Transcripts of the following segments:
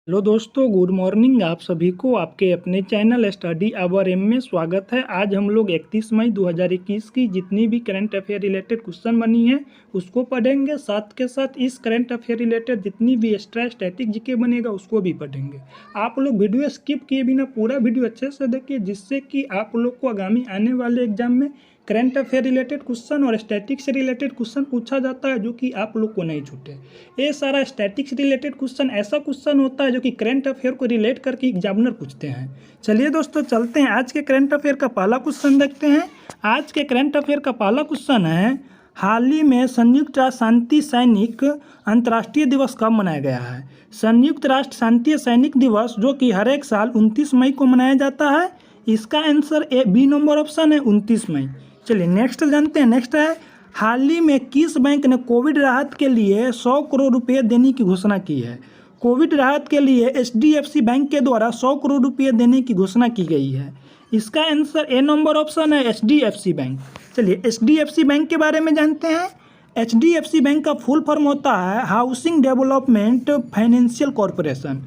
Hello दोस्तों, good morning. आप सभी को आपके अपने चैनल स्टडी आवर एम में स्वागत है। आज हम लोग 31 मई 2021 की जितनी भी करंट अफेयर रिलेटेड क्वेश्चन बनी है उसको पढ़ेंगे। साथ के साथ इस करंट अफेयर रिलेटेड जितनी भी एक्स्ट्रा स्टैटिक जीके बनेगा उसको भी पढ़ेंगे। आप लोग वीडियो स्किप किए बिना पूरा वीडियो अच्छे से देखिए, जिससे कि आप लोग को आगामी आने वाले एग्जाम में करंट अफेयर रिलेटेड क्वेश्चन और स्टैटिक से रिलेटेड क्वेश्चन पूछा जाता है, जो कि आप लोग को नहीं छूटे। ये सारा स्टैटिक से रिलेटेड क्वेश्चन ऐसा क्वेश्चन होता है जो कि करंट अफेयर को रिलेट करके एग्जामिनर पूछते हैं। चलिए दोस्तों, चलते हैं आज के करंट अफेयर का पहला क्वेश्चन देखते हैं। आज के करंट अफेयर का पहला क्वेश्चन है, हाल ही में संयुक्त राष्ट्र शांति सैनिक अंतर्राष्ट्रीय दिवस कब मनाया गया है? संयुक्त राष्ट्र शांति सैनिक दिवस जो कि हर एक साल 29 मई को मनाया जाता है। इसका आंसर बी नंबर ऑप्शन है 29 मई। चलिए नेक्स्ट जानते हैं। नेक्स्ट है, हाल ही में किस बैंक ने कोविड राहत के लिए 100 करोड़ रुपये देने की घोषणा की है? कोविड राहत के लिए HDFC बैंक के द्वारा 100 करोड़ रुपये देने की घोषणा की गई है। इसका आंसर ए नंबर ऑप्शन है HDFC बैंक। चलिए HDFC बैंक के बारे में जानते हैं। HDFC बैंक का फुल फॉर्म होता है housing development financial corporation.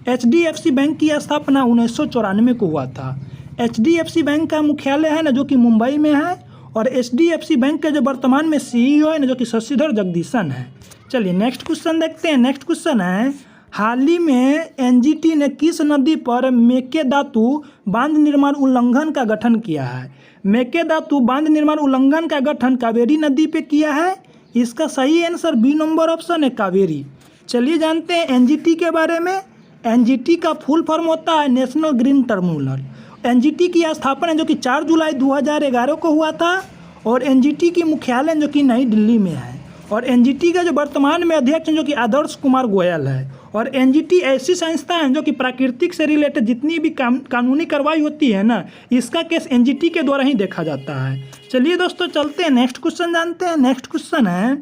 HDFC bank की स्थापना 1994 को हुआ था। HDFC बैंक का मुख्यालय है ना, जो कि मुंबई में है। और HDFC बैंक के जो वर्तमान में CEO है ना, जो कि शशिधर जगदीशन है। चलिए नेक्स्ट क्वेश्चन देखते हैं। नेक्स्ट क्वेश्चन है, हाल ही में NGT ने किस नदी पर मेकेदातु बांध निर्माण उल्लंघन का गठन किया है? मेकेदातु बांध निर्माण उल्लंघन का गठन कावेरी नदी पे किया है। इसका सही आंसर बी नंबर ऑप्शन है कावेरी। चलिए जानते हैं NGT के बारे में। NGT का फुल फॉर्म होता है नेशनल ग्रीन ट्रिब्यूनल। NGT की स्थापना जो कि 4 जुलाई 2011 को हुआ था। और NGT की मुख्यालय जो कि नई दिल्ली में है। और NGT का जो वर्तमान में अध्यक्ष जो कि आदर्श कुमार गोयल है। और NGT ऐसी संस्था है जो कि प्राकृतिक से रिलेटेड जितनी भी कानूनी कार्रवाई होती है ना, इसका केस NGT के द्वारा ही देखा जाता है। चलिए दोस्तों, चलते हैं नेक्स्ट क्वेश्चन जानते हैं। नेक्स्ट क्वेश्चन है,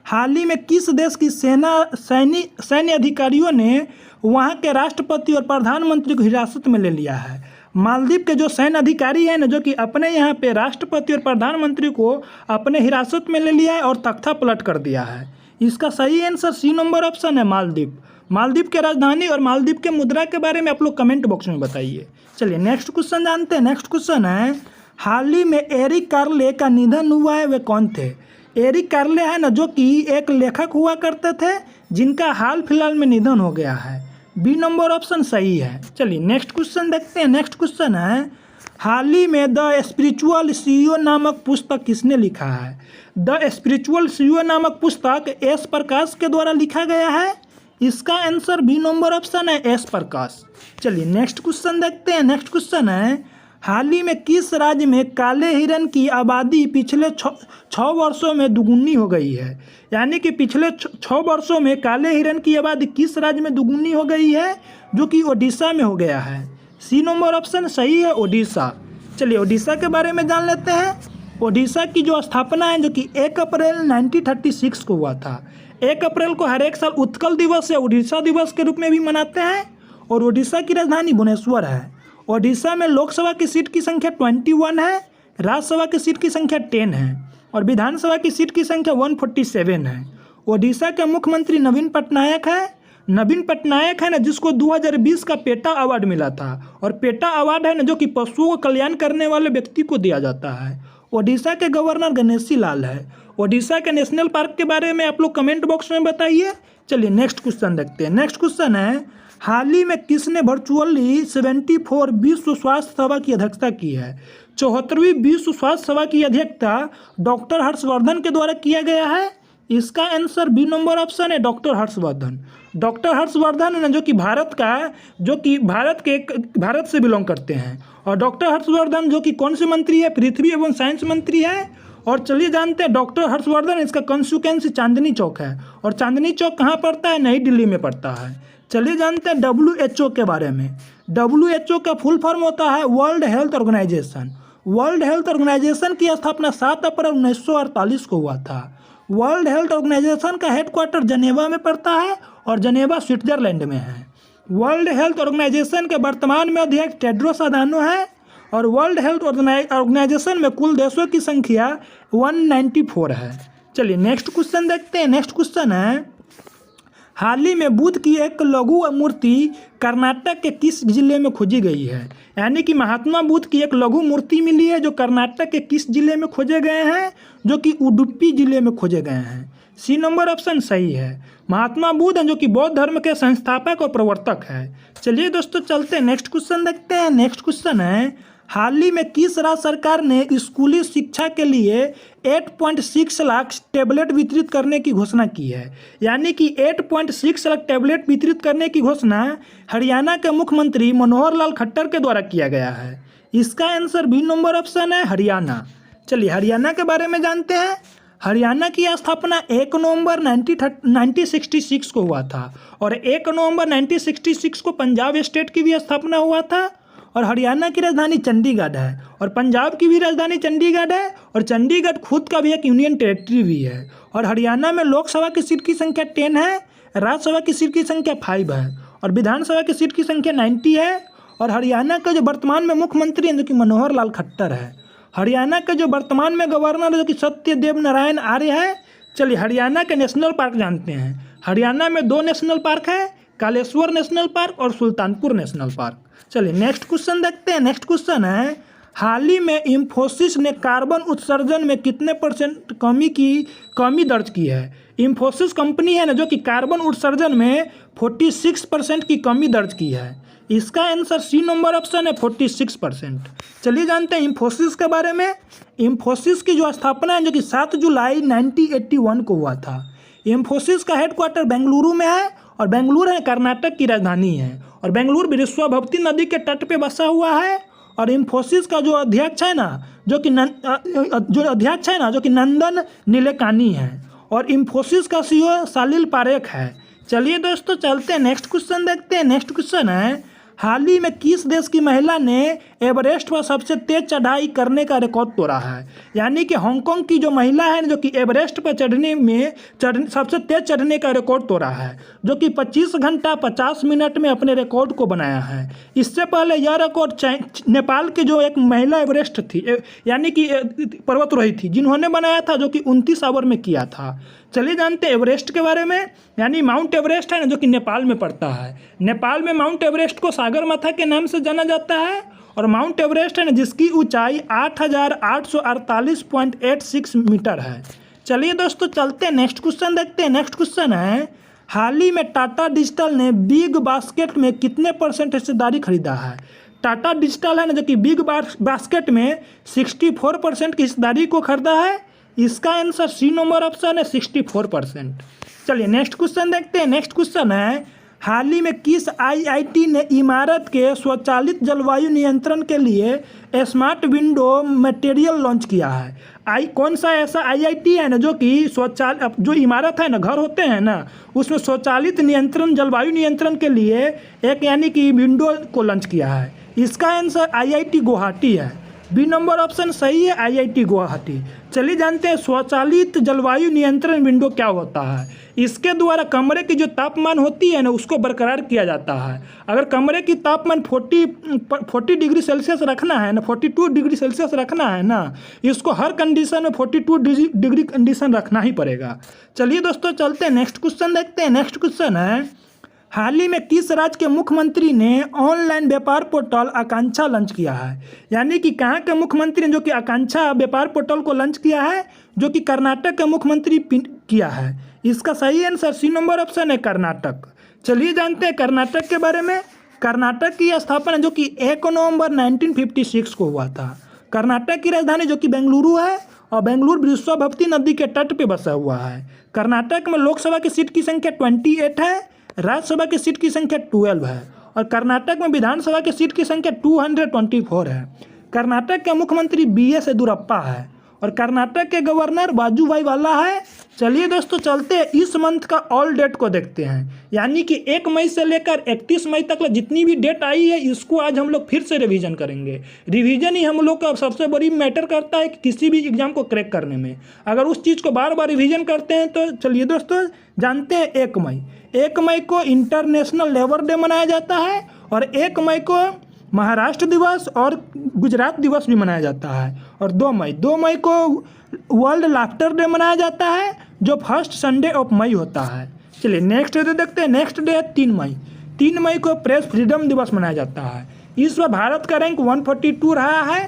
हाल ही में किस देश की सैन्य अधिकारियों ने वहाँ के राष्ट्रपति और प्रधानमंत्री को हिरासत में ले लिया है? मालदीव के जो सैन्य अधिकारी हैं ना, जो कि अपने यहाँ पे राष्ट्रपति और प्रधानमंत्री को अपने हिरासत में ले लिया है और तख्ता पलट कर दिया है। इसका सही आंसर सी नंबर ऑप्शन है मालदीव। मालदीव के राजधानी और मालदीव के मुद्रा के बारे में आप लोग कमेंट बॉक्स में बताइए। चलिए नेक्स्ट क्वेश्चन जानते हैं। नेक्स्ट क्वेश्चन है, हाल ही में एरिक कार्ले का निधन हुआ है, वे कौन थे? एरिक कार्ले है ना, जो कि एक लेखक हुआ करते थे, जिनका हाल फिलहाल में निधन हो गया है। बी नंबर ऑप्शन सही है। चलिए नेक्स्ट क्वेश्चन देखते हैं। नेक्स्ट क्वेश्चन है, हाल ही में द स्पिरिचुअल CEO नामक पुस्तक किसने लिखा है? द स्पिरिचुअल CEO नामक पुस्तक S प्रकाश के द्वारा लिखा गया है। इसका आंसर बी नंबर ऑप्शन है S प्रकाश। चलिए नेक्स्ट क्वेश्चन देखते हैं। नेक्स्ट क्वेश्चन है, हाल ही में किस राज्य में काले हिरन की आबादी पिछले 6 वर्षों में दुगुनी हो गई है? यानी कि पिछले 6 वर्षों में काले हिरन की आबादी किस राज्य में दुगुनी हो गई है? जो कि ओडिशा में हो गया है। सी नंबर ऑप्शन सही है ओडिशा। चलिए ओडिशा के बारे में जान लेते हैं। ओडिशा की जो स्थापना है जो कि 1 अप्रैल 1936 को हुआ था। 1 अप्रैल को हर एक साल उत्कल दिवस या ओडिशा दिवस के रूप में भी मनाते हैं। और ओडिशा की राजधानी भुवनेश्वर है। ओडिशा में लोकसभा की सीट की संख्या 21 है, राज्यसभा की सीट की संख्या 10 है और विधानसभा की सीट की संख्या 147 है। ओडिशा के मुख्यमंत्री नवीन पटनायक है। नवीन पटनायक है ना, जिसको 2020 का पेटा अवार्ड मिला था। और पेटा अवार्ड है ना, जो कि पशुओं का कल्याण करने वाले व्यक्ति को दिया जाता है। ओडिशा के गवर्नर गणेशी लाल है। ओडिशा के नेशनल पार्क के बारे में आप लोग कमेंट बॉक्स में बताइए। चलिए नेक्स्ट क्वेश्चन देखते हैं। नेक्स्ट क्वेश्चन है, हाल ही में किसने वर्चुअली 74 विश्व स्वास्थ्य सभा की अध्यक्षता की है? 74वीं विश्व स्वास्थ्य सभा की अध्यक्षता डॉक्टर हर्षवर्धन के द्वारा किया गया है। इसका आंसर बी नंबर ऑप्शन है डॉक्टर हर्षवर्धन। डॉक्टर हर्षवर्धन है ना, जो कि भारत से बिलोंग करते हैं। और डॉक्टर हर्षवर्धन जो कि कौन से मंत्री है? पृथ्वी एवं साइंस मंत्री है। और चलिए जानते हैं डॉक्टर हर्षवर्धन, इसका कंस्टिट्यूएंसी चांदनी चौक है। और चांदनी चौक कहाँ पड़ता है? नई दिल्ली में पड़ता है। चलिए जानते हैं WHO के बारे में। WHO का फुल फॉर्म होता है World Health Organization. World Health Organization की स्थापना 7 अप्रैल 1948 को हुआ था। वर्ल्ड हेल्थ ऑर्गेनाइजेशन का हेडक्वार्टर जनेवा में पड़ता है और जनेवा स्विट्जरलैंड में है। वर्ल्ड हेल्थ ऑर्गेनाइजेशन के वर्तमान में अध्यक्ष टेड्रोस अधानो है। और वर्ल्ड हेल्थ ऑर्गेनाइजेशन में कुल देशों की संख्या 194 है। चलिए नेक्स्ट क्वेश्चन देखते हैं। नेक्स्ट क्वेश्चन है, हाल ही में बुद्ध की एक लघु मूर्ति कर्नाटक के किस जिले में खोजी गई है? यानी कि महात्मा बुद्ध की एक लघु मूर्ति मिली है जो कर्नाटक के किस जिले में खोजे गए हैं? जो कि उडुपी जिले में खोजे गए हैं। सी नंबर ऑप्शन सही है। महात्मा बुद्ध हैं जो कि बौद्ध धर्म के संस्थापक और प्रवर्तक है। चलिए दोस्तों चलते हैं नेक्स्ट क्वेश्चन देखते हैं। नेक्स्ट क्वेश्चन है, हाल ही में किस राज्य सरकार ने स्कूली शिक्षा के लिए 8.6 लाख टैबलेट वितरित करने की घोषणा की है? यानी कि 8.6 लाख टैबलेट वितरित करने की घोषणा हरियाणा के मुख्यमंत्री मनोहर लाल खट्टर के द्वारा किया गया है। इसका आंसर बी नंबर ऑप्शन है हरियाणा। चलिए हरियाणा के बारे में जानते हैं। हरियाणा की स्थापना 1 नवंबर 1966 को हुआ था और 1 नवंबर 1966 को पंजाब स्टेट की भी स्थापना हुआ था और हरियाणा की राजधानी चंडीगढ़ है और पंजाब की भी राजधानी चंडीगढ़ है और चंडीगढ़ खुद का भी एक यूनियन टेरिटरी भी है। और हरियाणा में लोकसभा की सीट की संख्या 10 है, राज्यसभा की सीट की संख्या 5 है और विधानसभा की सीट की संख्या 90 है। और हरियाणा का जो वर्तमान में मुख्यमंत्री हैं जो कि मनोहर लाल खट्टर है। हरियाणा के जो वर्तमान में गवर्नर है जो कि सत्यदेव नारायण आर्य है। चलिए हरियाणा के नेशनल पार्क जानते हैं। हरियाणा में 2 नेशनल पार्क है, कालेश्वर नेशनल पार्क और सुल्तानपुर नेशनल पार्क। चलिए नेक्स्ट क्वेश्चन देखते हैं। नेक्स्ट क्वेश्चन है, हाल ही में इंफोसिस ने कार्बन उत्सर्जन में कितने % कमी दर्ज की है? इंफोसिस कंपनी है ना जो कि कार्बन उत्सर्जन में 46% की कमी दर्ज की है। इसका आंसर सी नंबर ऑप्शन है 46%। चलिए जानते हैं इंफोसिस के बारे में। इंफोसिस की जो स्थापना है जो कि 7 जुलाई 1981 को हुआ था। इंफोसिस का हेडक्वार्टर बेंगलुरु में है और बेंगलुरु है कर्नाटक की राजधानी है और बेंगलुरु विश्वभवती नदी के तट पे बसा हुआ है। और इंफोसिस का जो अध्यक्ष है ना जो कि नंदन नीलेकानी है और इंफोसिस का सीईओ सलिल पारेख है। चलिए दोस्तों चलते हैं नेक्स्ट क्वेश्चन देखते हैं। नेक्स्ट क्वेश्चन है, हाल ही में किस देश की महिला ने एवरेस्ट पर सबसे तेज चढ़ाई करने का रिकॉर्ड तोड़ा है? यानी कि हांगकांग की जो महिला है जो कि एवरेस्ट पर सबसे तेज चढ़ने का रिकॉर्ड तोड़ा है जो कि 25 घंटा 50 मिनट में अपने रिकॉर्ड को बनाया है। इससे पहले यह रिकॉर्ड नेपाल की जो एक महिला एवरेस्ट थी यानी कि पर्वतारोही थी जिन्होंने बनाया था जो कि 29 आवर में किया था। चलिए जानते हैं एवरेस्ट के बारे में। यानी माउंट एवरेस्ट है ना जो कि नेपाल में पड़ता है। नेपाल में माउंट एवरेस्ट को सागरमाथा के नाम से जाना जाता है और माउंट एवरेस्ट है ना जिसकी ऊंचाई 8,848.86 मीटर है। चलिए दोस्तों चलते हैं नेक्स्ट क्वेश्चन देखते हैं। नेक्स्ट क्वेश्चन है, हाल ही में टाटा डिजिटल ने बिग बास्केट में कितने % हिस्सेदारी खरीदा है? टाटा डिजिटल है ना जो कि बिग बास्केट में 64% की हिस्सेदारी को खरीदा है। इसका आंसर सी नंबर ऑप्शन है 64%। चलिए नेक्स्ट क्वेश्चन देखते हैं। नेक्स्ट क्वेश्चन है, हाल ही में किस आईआईटी ने इमारत के स्वचालित जलवायु नियंत्रण के लिए स्मार्ट विंडो मटेरियल लॉन्च किया है? कौन सा ऐसा आईआईटी है ना जो कि जो इमारत है ना घर होते हैं ना उसमें स्वचालित नियंत्रण जलवायु नियंत्रण के लिए एक यानी कि विंडो को लॉन्च किया है? इसका आंसर आईआईटी गुवाहाटी है। बी नंबर ऑप्शन सही है आईआईटी गुवाहाटी। चलिए जानते हैं स्वचालित जलवायु नियंत्रण विंडो क्या होता है। इसके द्वारा कमरे की जो तापमान होती है ना उसको बरकरार किया जाता है। अगर कमरे की तापमान 40 डिग्री सेल्सियस रखना है ना 42 डिग्री सेल्सियस रखना है ना इसको हर कंडीशन में 42 डिग्री कंडीशन रखना ही पड़ेगा। चलिए दोस्तों चलते हैं नेक्स्ट क्वेश्चन देखते हैं। नेक्स्ट क्वेश्चन है, हाल ही में किस राज्य के मुख्यमंत्री ने ऑनलाइन व्यापार पोर्टल आकांक्षा लॉन्च किया है? यानी कि कहाँ के मुख्यमंत्री ने जो कि आकांक्षा व्यापार पोर्टल को लॉन्च किया है जो कि कर्नाटक के मुख्यमंत्री किया है। इसका सही आंसर सी नंबर ऑप्शन है कर्नाटक। चलिए जानते हैं कर्नाटक के बारे में। कर्नाटक की स्थापना जो कि 1 नवंबर 1956 को हुआ था। कर्नाटक की राजधानी जो कि बेंगलुरु है और बेंगलुरु विश्वभवती नदी के तट पे बसा हुआ है। कर्नाटक में लोकसभा की सीट की संख्या 28 है, राज्यसभा की सीट की संख्या 12 है और कर्नाटक में विधानसभा की सीट की संख्या 224 है। कर्नाटक के मुख्यमंत्री BS येदियुरप्पा है और कर्नाटक के गवर्नर वाजुभाई वाला है। चलिए दोस्तों चलते हैं इस मंथ का ऑल डेट को देखते हैं। यानी कि 1 मई से लेकर 31 मई तक जितनी भी डेट आई है इसको आज हम लोग फिर से रिवीजन करेंगे। रिवीजन ही हम लोग का सबसे बड़ी मैटर करता है कि किसी भी एग्जाम को क्रैक करने में। अगर उस चीज़ को बार बार रिवीजन करते हैं तो चलिए दोस्तों जानते हैं 1 मई को इंटरनेशनल लेबर डे मनाया जाता है और 1 मई को महाराष्ट्र दिवस और गुजरात दिवस भी मनाया जाता है और 2 मई को वर्ल्ड लाफ्टर डे मनाया जाता है जो फर्स्ट संडे ऑफ मई होता है। चलिए नेक्स्ट डे देखते हैं। नेक्स्ट डे है 3 मई। 3 मई को प्रेस फ्रीडम दिवस मनाया जाता है। इस बार भारत का रैंक 142 रहा है।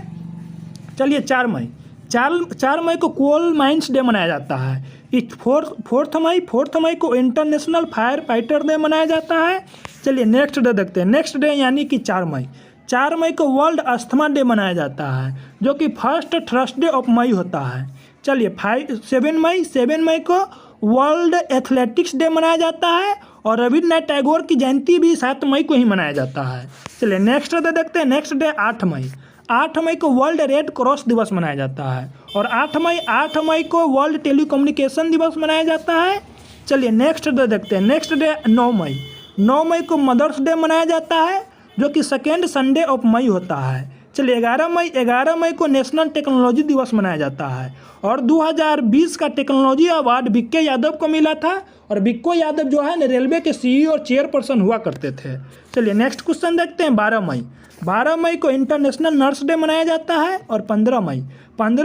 चलिए 4 मई। 4 मई को कोल माइंस डे मनाया जाता है। इस 4 मई को इंटरनेशनल फायर फाइटर डे मनाया जाता है। चलिए नेक्स्ट डे देखते हैं। नेक्स्ट डे यानी कि 4 मई। 4 मई को वर्ल्ड अस्थमा डे मनाया जाता है, जो कि फर्स्ट थर्सडे ऑफ मई होता है। चलिए 7 मई को वर्ल्ड एथलेटिक्स डे मनाया जाता है और रविन्द्रनाथ टैगोर की जयंती भी 7 मई को ही मनाया जाता है। चलिए नेक्स्ट डे देखते हैं। नेक्स्ट डे 8 मई। 8 मई को वर्ल्ड रेड क्रॉस दिवस मनाया जाता है और 8 मई को वर्ल्ड टेलीकम्युनिकेशन दिवस मनाया जाता है। चलिए नेक्स्ट डे देखते हैं। नेक्स्ट डे 9 मई। 9 मई को मदर्स डे मनाया जाता है, जो कि सेकेंड संडे ऑफ मई होता है। चलिए 11 मई को नेशनल टेक्नोलॉजी दिवस मनाया जाता है और 2020 का टेक्नोलॉजी अवार्ड विक्के यादव को मिला था। और विक्को यादव जो है ना रेलवे के CEO और चेयरपर्सन हुआ करते थे। चलिए नेक्स्ट क्वेश्चन देखते हैं। 12 मई। 12 मई को इंटरनेशनल नर्स डे मनाया जाता है और 15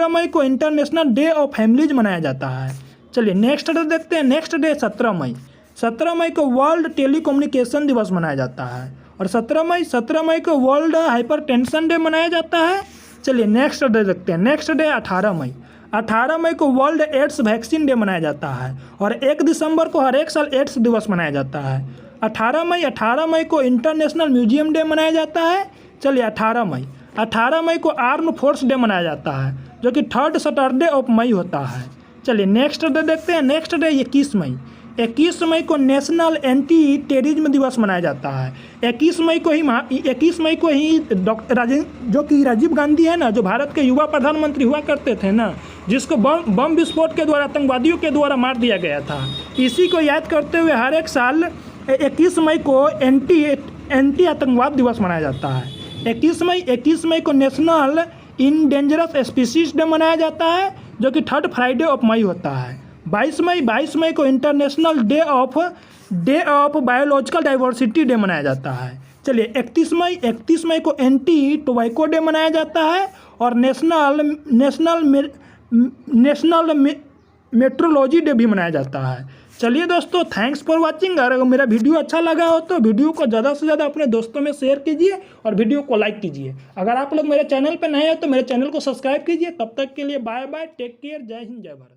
मई को इंटरनेशनल डे ऑफ फैमिलीज मनाया जाता है। चलिए नेक्स्ट डे देखते हैं। नेक्स्ट डे 17 मई। 17 मई को वर्ल्ड टेलीकम्युनिकेशन दिवस मनाया जाता है और 17 मई को वर्ल्ड हाइपरटेंशन डे मनाया जाता है। चलिए नेक्स्ट डे देखते हैं। नेक्स्ट डे 18 मई। 18 मई को वर्ल्ड एड्स वैक्सीन डे मनाया जाता है और 1 दिसंबर को हर एक साल एड्स दिवस मनाया जाता है। 18 मई को इंटरनेशनल म्यूजियम डे मनाया जाता है। चलिए 18 मई को आर्म फोर्स डे मनाया जाता है, जो कि थर्ड सैटरडे ऑफ मई होता है। चलिए नेक्स्ट डे देखते हैं। नेक्स्ट डे 21 मई। 21 मई को नेशनल एंटी टेररिज्म दिवस मनाया जाता है। 21 मई को ही जो कि राजीव गांधी है ना, जो भारत के युवा प्रधानमंत्री हुआ करते थे ना, जिसको बम विस्फोट के द्वारा आतंकवादियों के द्वारा मार दिया गया था, इसी को याद करते हुए हर एक साल 21 मई को एंटी आतंकवाद दिवस मनाया जाता है। 21 मई को नेशनल इंडेंजरस स्पीसीज डे मनाया जाता है, जो कि थर्ड फ्राइडे ऑफ मई होता है। 22 मई को international day of biological diversity day मनाया जाता है। चलिए 31 मई को एंटी टोबैको डे मनाया जाता है और नेशनल मेट्रोलॉजी डे भी मनाया जाता है। चलिए दोस्तों, थैंक्स फॉर वाचिंग। अगर मेरा वीडियो अच्छा लगा हो तो वीडियो को ज़्यादा से ज़्यादा अपने दोस्तों में शेयर कीजिए और वीडियो को लाइक कीजिए। अगर आप लोग मेरे चैनल पर नए हैं तो मेरे चैनल को सब्सक्राइब कीजिए। तब तक के लिए बाय बाय, टेक केयर, जय हिंद, जय भारत।